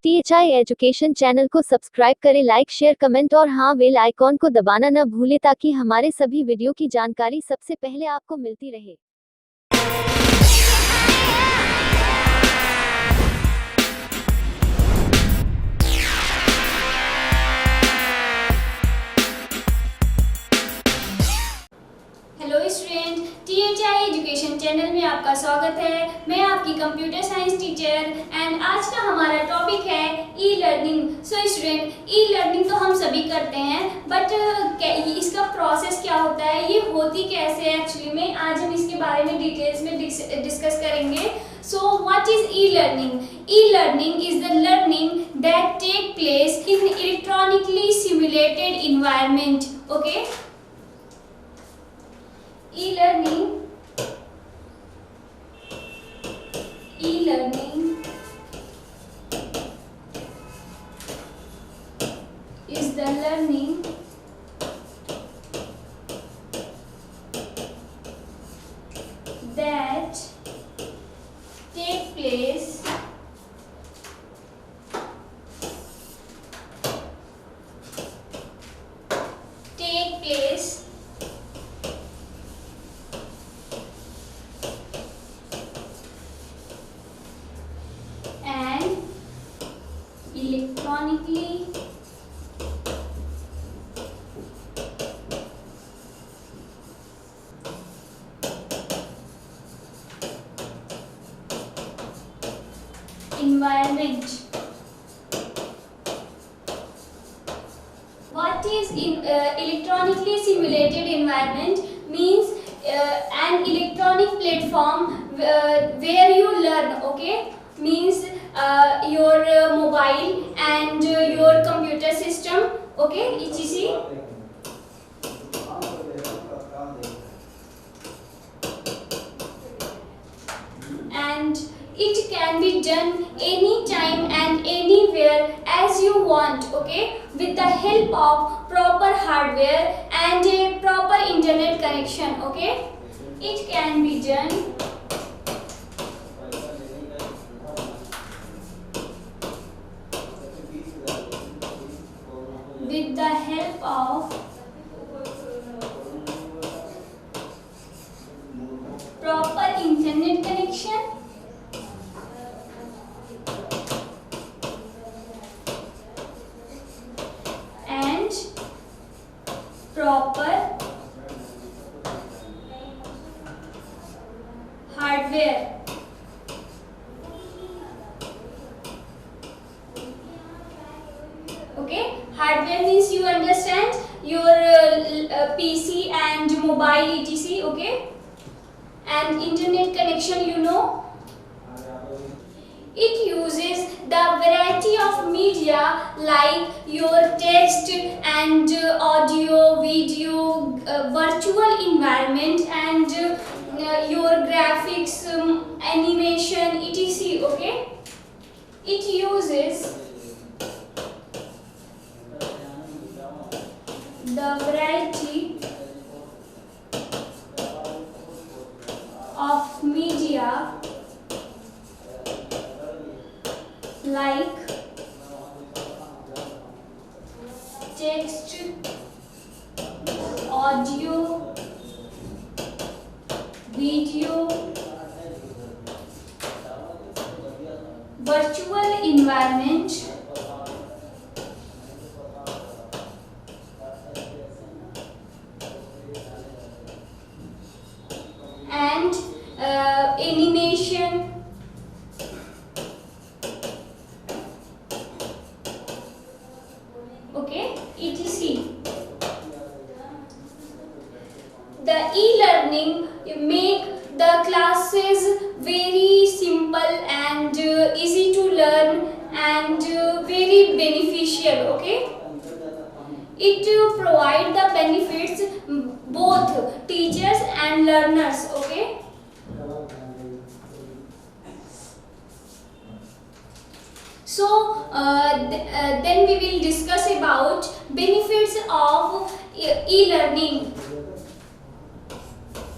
T.H.I education channel को subscribe करें, like share comment और हाँ बेल आइकॉन को दबाना न भूलें ताकि हमारे सभी वीडियो की जानकारी सबसे पहले आपको मिलती रहे। हेलो स्टूडेंट, टी.एच.आई एजुकेशन चैनल में आपका स्वागत है। मैं आपकी कंप्यूटर साइंस टीचर एंड आज का हमारा टॉपिक है e learning. So student, e learning तो हम सभी करते हैं, बट इसका प्रोसेस क्या होता है, ये होती कैसे है एक्चुअली में, आज हम इसके बारे में डिटेल्स में डिस्कस करेंगे। So what is e-learning? E-learning is the learning that take place in electronically simulated environment. Okay, e-learning is the learning that take place and electronically environment. What is electronically simulated environment? Means an electronic platform where you learn. Okay, means your mobile and your computer system. Okay, etc. And it can be done anytime and anywhere as you want. Okay, with the help of proper hardware and a proper internet connection. Okay, it can be done with the help of proper internet connection and proper hardware. Okay, hardware means you understand your PC and mobile etc. Okay, and internet connection, you know, it uses the variety of media like your text and audio, video, virtual environment and your graphics, animation etc. Okay, it uses the variety of media like text, audio, video, virtual environment and animation okay etc. The e-learning make the classes very simple and easy to learn and very beneficial. Okay, it provide the benefits both teachers and learners. Okay, so then we will discuss about benefits of e-learning.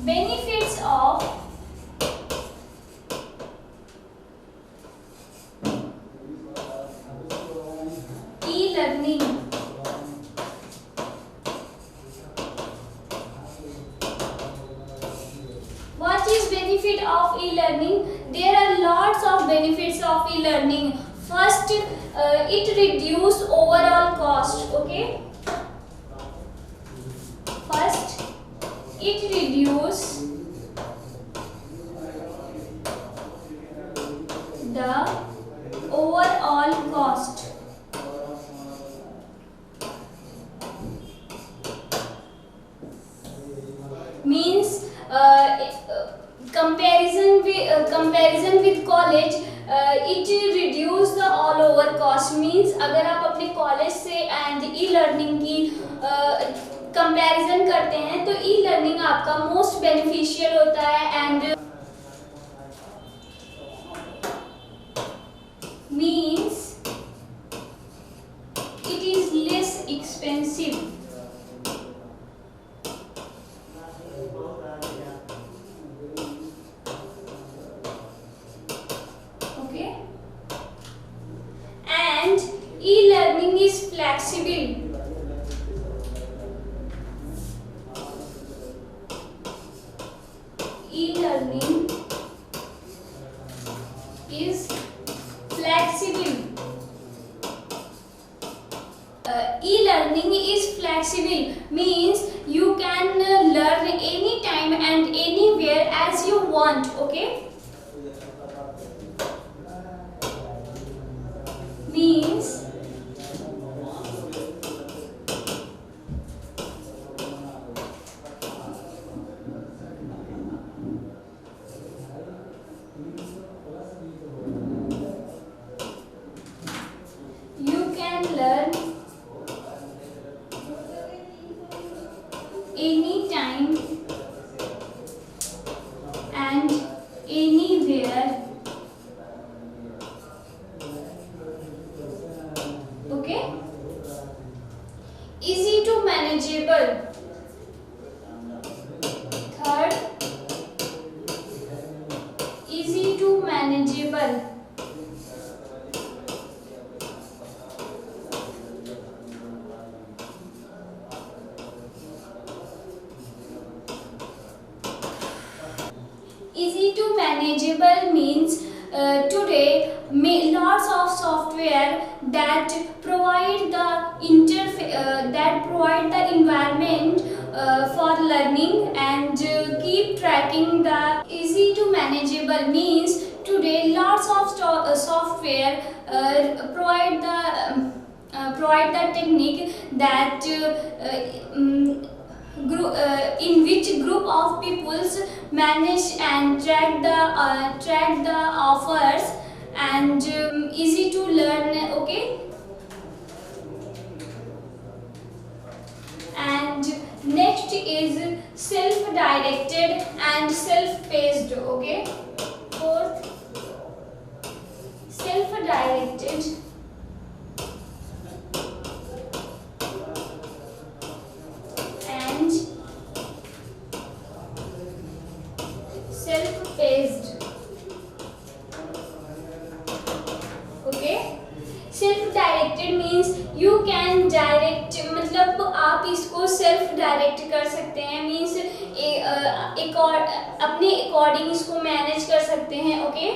Benefits of e-learning. What is benefit of e-learning? There are lots of benefits of e-learning. First, it reduce overall cost. Okay. First, it reduce the overall cost. Means comparison with college, it reduce the all over cost. Means अगर आप अपने college से and e learning की comparison करते हैं तो e learning आपका most beneficial होता है and means it is less expensive. Okay, and e-learning is flexible. E-learning is flexible. E-learning is flexible means you can learn anytime and anywhere as you want. Okay, means you can learn anytime and anywhere. Okay, easy to manageable. Third, easy to manageable. Easy to manageable means today lots of software that provide the environment for learning and keep tracking the. Easy to manageable means today lots of software provide the technique that in which group of peoples manage and track the offers and easy to learn. Okay, and next is self-directed and self-paced. Okay, fourth, self-directed and self-paced. Okay, self-directed means you can direct, मतलब आप इसको self direct कर सकते हैं. means अपने according इसको manage कर सकते हैं. Okay,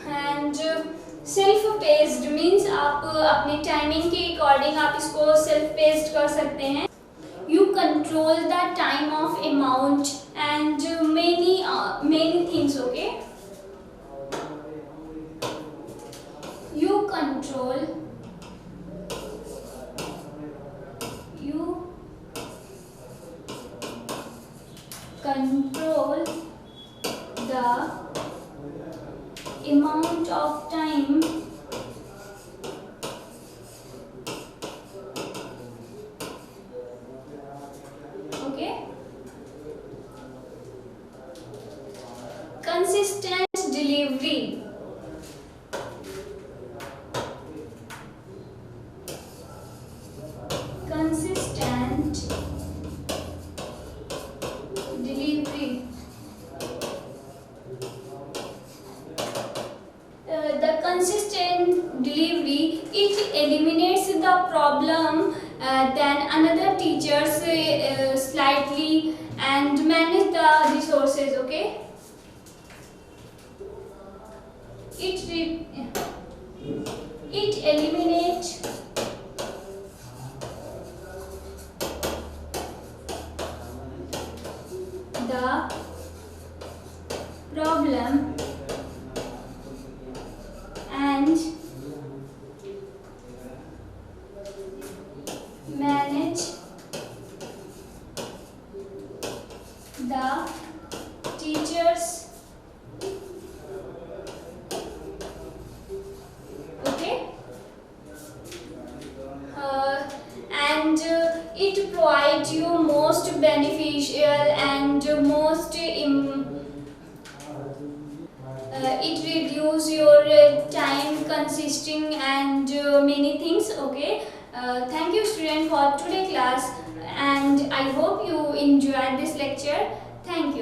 and self-paced means आप अपने timing के according आप इसको self-paced कर सकते हैं. You control the time of amount and many things. Okay, you control the amount of time consistent delivery. Consistent delivery. The consistent delivery it eliminates the problem than another teachers slightly and manage the resources. Okay, it eliminates the problem and manage the teachers. Okay, and it provides you most beneficial and most it reduce your time consisting and many things. Okay, thank you student for today class, and I hope you enjoyed this lecture. Thank you.